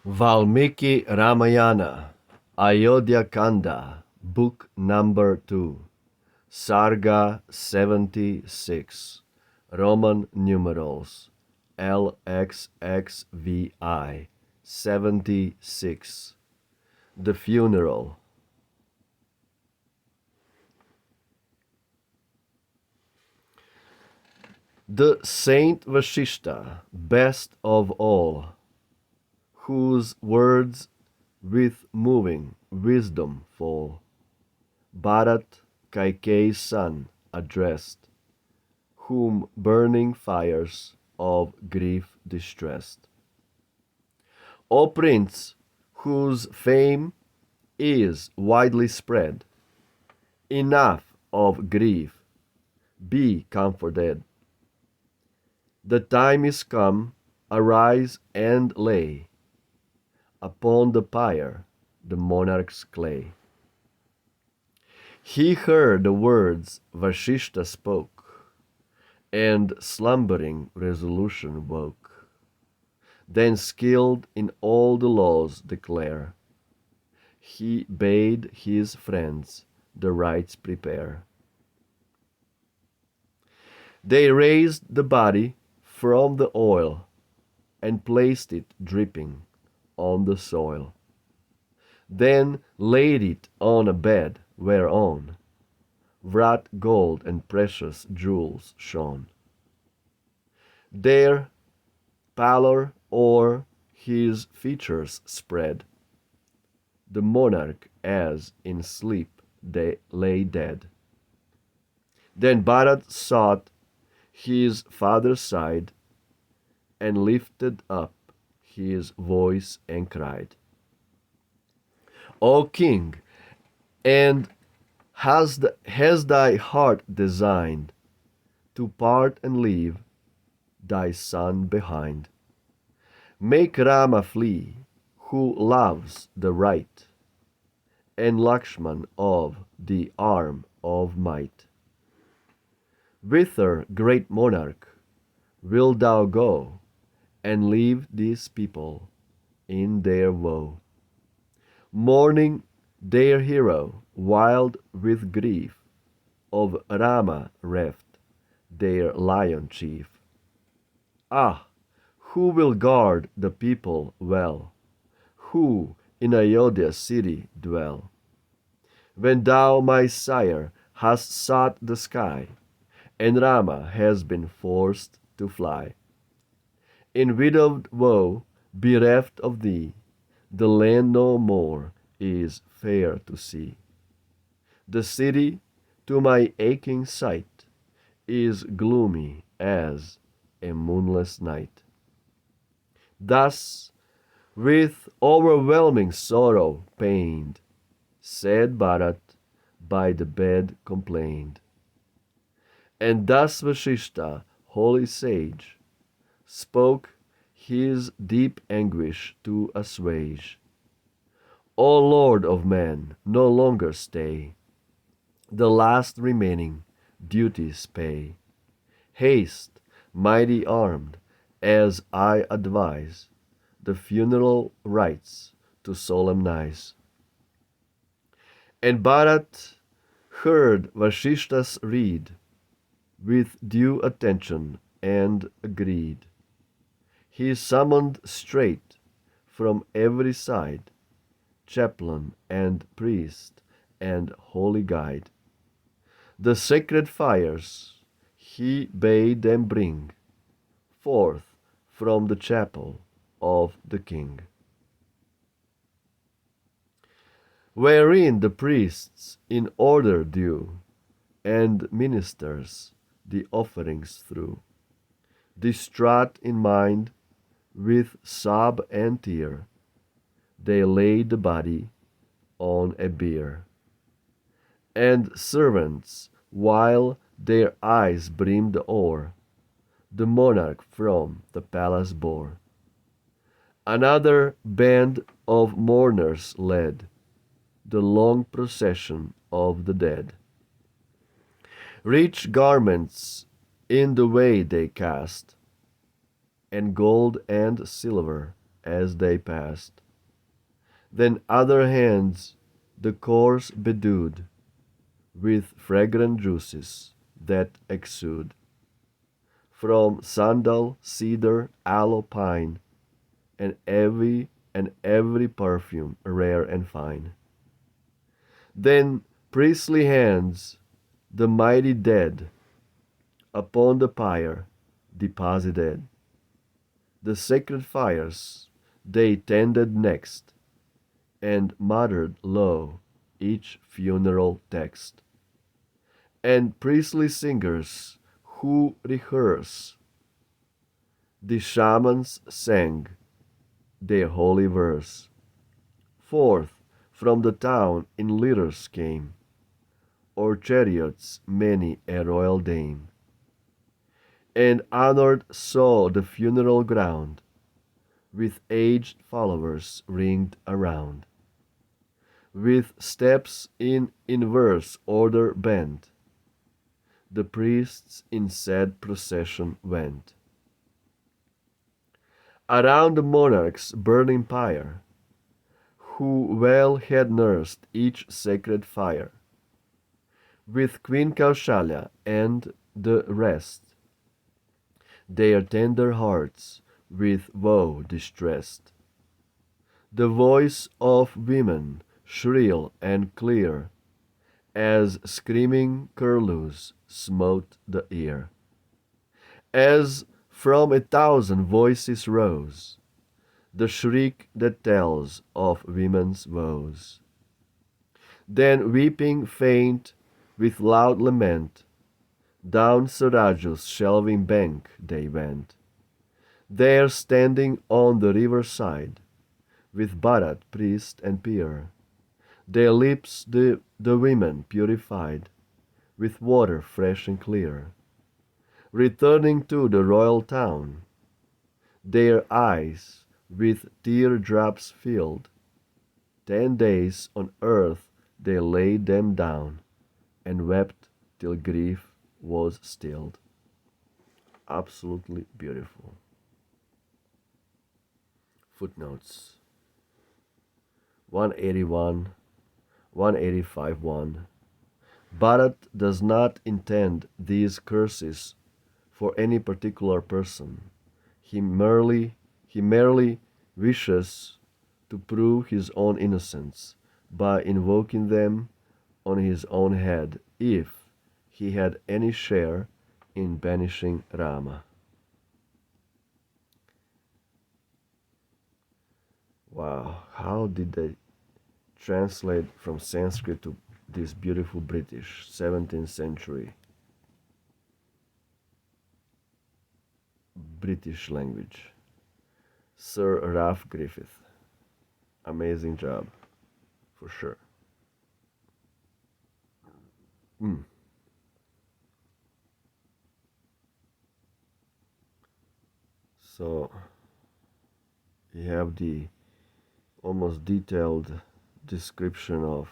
Valmiki Ramayana, Ayodhya Kanda, Book number 2, Sarga 76, Roman numerals, LXXVI 76, The Funeral. The Saint Vashishta, best of all, whose words with moving wisdom fall, Bharat Kaikeyi's son addressed, whom burning fires of grief distressed. O Prince, whose fame is widely spread, enough of grief, be comforted. The time is come, arise and lay upon the pyre the monarch's clay. He heard the words Vashishta spoke, and slumbering resolution woke. Then skilled in all the laws declare, he bade his friends the rites prepare. They raised the body from the oil, and placed it dripping on the soil. Then laid it on a bed whereon wrought gold and precious jewels shone. There pallor o'er his features spread, the monarch as in sleep they lay dead. Then Bharat sought his father's side, and lifted up his voice and cried, O king, and has thy heart designed to part and leave thy son behind? Make Rama flee, who loves the right, and Lakshman of the arm of might. Whither, great monarch, wilt thou go, and leave these people in their woe, mourning their hero, wild with grief, of Rama reft, their lion chief? Ah, who will guard the people well, who in Ayodhya city dwell? When thou, my sire, hast sought the sky, and Rama has been forced to fly, in widowed woe, bereft of thee, the land no more is fair to see. The city, to my aching sight, is gloomy as a moonless night. Thus, with overwhelming sorrow pained, sad Bharat by the bed complained. And thus Vashishta, holy sage, spoke his deep anguish to assuage. O Lord of men, no longer stay, the last remaining duties pay. Haste, mighty armed, as I advise, the funeral rites to solemnize. And Bharat heard Vashishta's reed with due attention and agreed. He summoned straight from every side chaplain and priest and holy guide. The sacred fires he bade them bring forth from the chapel of the king, wherein the priests in order due and ministers the offerings threw. Distraught in mind, with sob and tear, they laid the body on a bier. And servants, while their eyes brimmed o'er, the monarch from the palace bore. Another band of mourners led the long procession of the dead. Rich garments in the way they cast, and gold and silver as they passed. Then other hands the corse bedewed with fragrant juices that exude from sandal, cedar, aloe, pine, and every perfume rare and fine. Then priestly hands the mighty dead upon the pyre deposited. The sacred fires they tended next, and muttered low each funeral text. And priestly singers who rehearse the shamans sang their holy verse. Forth from the town in litters came, or chariots many a royal dame, and honored saw the funeral ground, with aged followers ringed around, with steps in inverse order bent, the priests in sad procession went. Around the monarch's burning pyre, who well had nursed each sacred fire, with Queen Kaushalya and the rest, their tender hearts with woe distressed. The voice of women, shrill and clear, as screaming curlews smote the ear. As from 1,000 voices rose the shriek that tells of women's woes. Then weeping faint with loud lament, down Saraju's shelving bank they went. There standing on the river side, with Bharat, priest and peer, their lips the women purified, with water fresh and clear. Returning to the royal town, their eyes with teardrops filled, 10 days on earth they laid them down, and wept till grief was stilled. Absolutely beautiful. Footnotes 181, 185 1. Bharat does not intend these curses for any particular person. He merely wishes to prove his own innocence by invoking them on his own head if he had any share in banishing Rama. Wow, how did they translate from Sanskrit to this beautiful British 17th century British language? Sir Ralph Griffith. Amazing job, for sure. So you have the almost detailed description of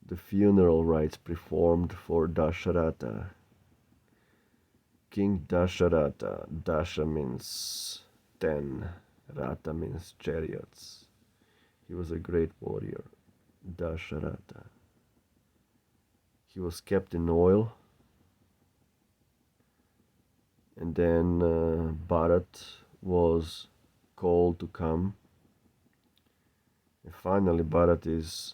the funeral rites performed for Dasharatha. King Dasharatha. Dasha means 10, Ratha means chariots. He was a great warrior, Dasharatha. He was kept in oil, and then Bharat was called to come. And finally Bharat is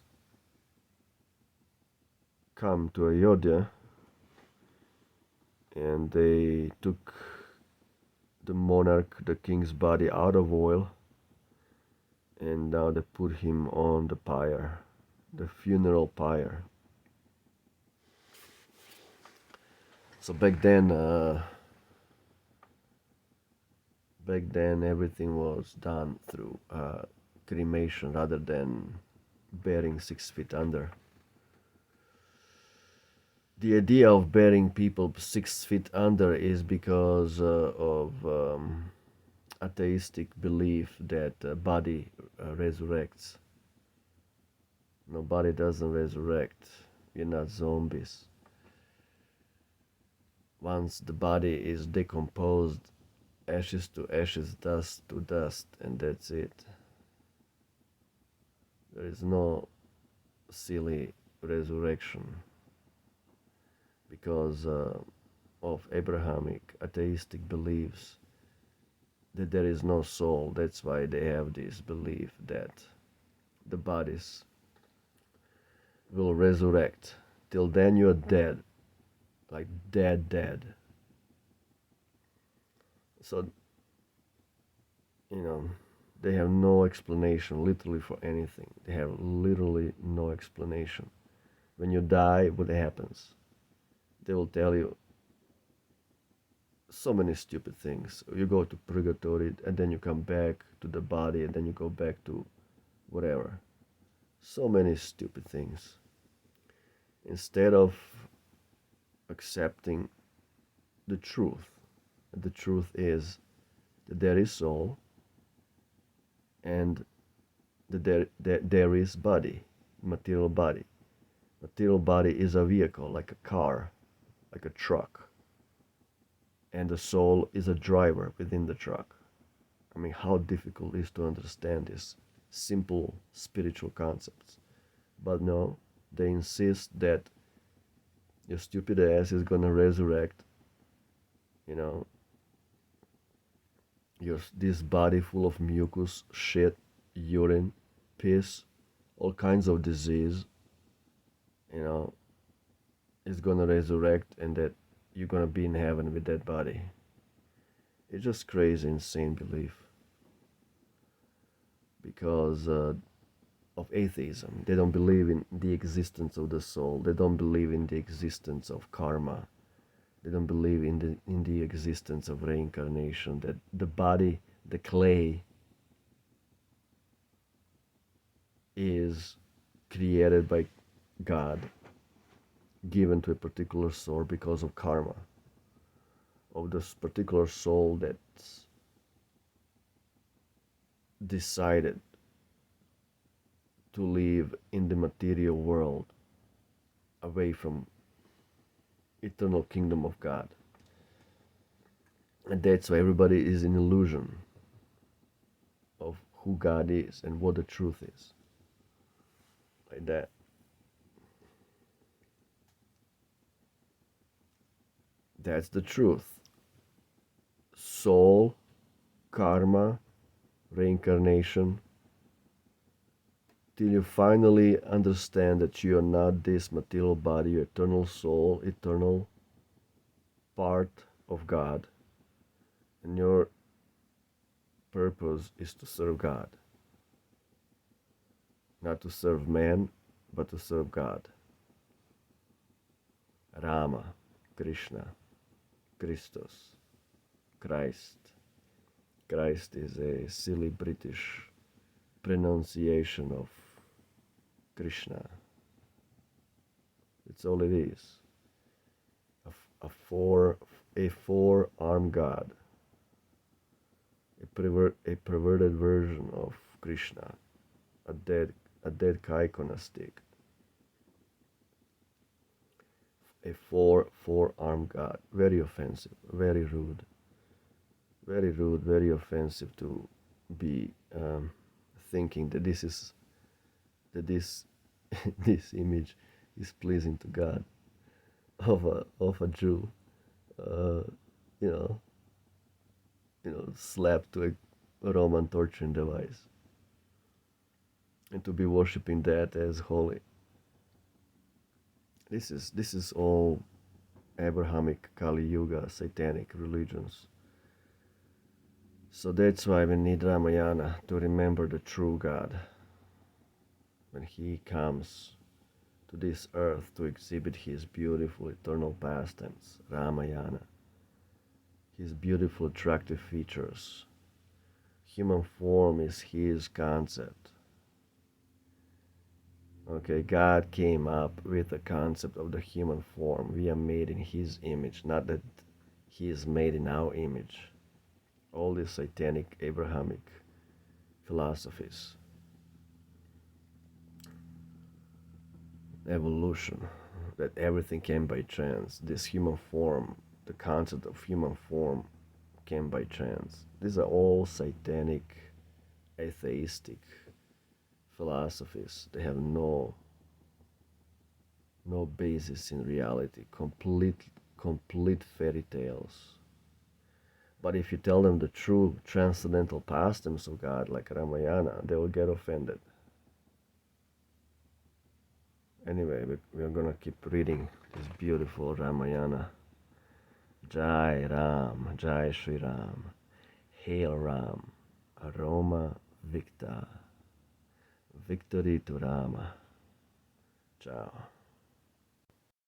come to Ayodhya, and they took the monarch, the king's body out of oil, and now they put him on the pyre, the funeral pyre. So back then everything was done through cremation rather than burying 6 feet under. The idea of burying people 6 feet under is because of atheistic belief that body resurrects. No, body doesn't resurrect. We're not zombies. Once the body is decomposed, ashes to ashes, dust to dust, and that's it. There is no silly resurrection because of Abrahamic atheistic beliefs that there is no soul. That's why they have this belief that the bodies will resurrect. Till then, you're dead, like dead, dead. So, you know, they have no explanation literally for anything. They have literally no explanation. When you die, what happens? They will tell you so many stupid things. You go to purgatory and then you come back to the body and then you go back to whatever. So many stupid things. Instead of accepting the truth, the truth is that there is soul and that there is body, material body. Material body is a vehicle, like a car, like a truck. And the soul is a driver within the truck. I mean, how difficult it is to understand these simple spiritual concepts. But no, they insist that your stupid ass is gonna resurrect, you know, this body full of mucus, shit, urine, piss, all kinds of disease, you know, is gonna resurrect and that you're gonna be in heaven with that body. It's just crazy, insane belief because of atheism. They don't believe in the existence of the soul. They don't believe in the existence of karma. They don't believe in the existence of reincarnation. That the body, the clay, is created by God, given to a particular soul because of karma, of this particular soul that's decided to live in the material world away from eternal kingdom of God. And that's why everybody is in illusion of who God is and what the truth is. Like that. That's the truth. Soul, karma, reincarnation, till you finally understand that you are not this material body, your eternal soul, eternal part of God, and your purpose is to serve God. Not to serve man, but to serve God. Rama, Krishna, Christos, Christ. Christ is a silly British pronunciation of Krishna. It's all it is. A four-armed God. A perverted version of Krishna. A dead iconastic. A four-armed God. Very offensive. Very rude. Very rude. Very offensive to be thinking that this this image is pleasing to God of a Jew, uh, you know, slapped to a Roman torturing device, and to be worshiping that as holy. This is all Abrahamic Kali Yuga satanic religions. So that's why we need Ramayana to remember the true God when he comes to this earth to exhibit his beautiful eternal pastimes, Ramayana, his beautiful attractive features. Human form is his concept. Okay, God came up with the concept of the human form. We are made in his image, not that he is made in our image. All these satanic Abrahamic philosophies. Evolution, that everything came by chance. This human form the concept of human form came by chance. These are all satanic, atheistic philosophies. They have no basis in reality. Complete fairy tales. But if you tell them the true transcendental pastimes of God, like Ramayana, they will get offended. Anyway, we're gonna keep reading this beautiful Ramayana. Jai Ram, Jai Shri Ram, Hail Ram, Aroma Victa, Victory to Rama. Ciao.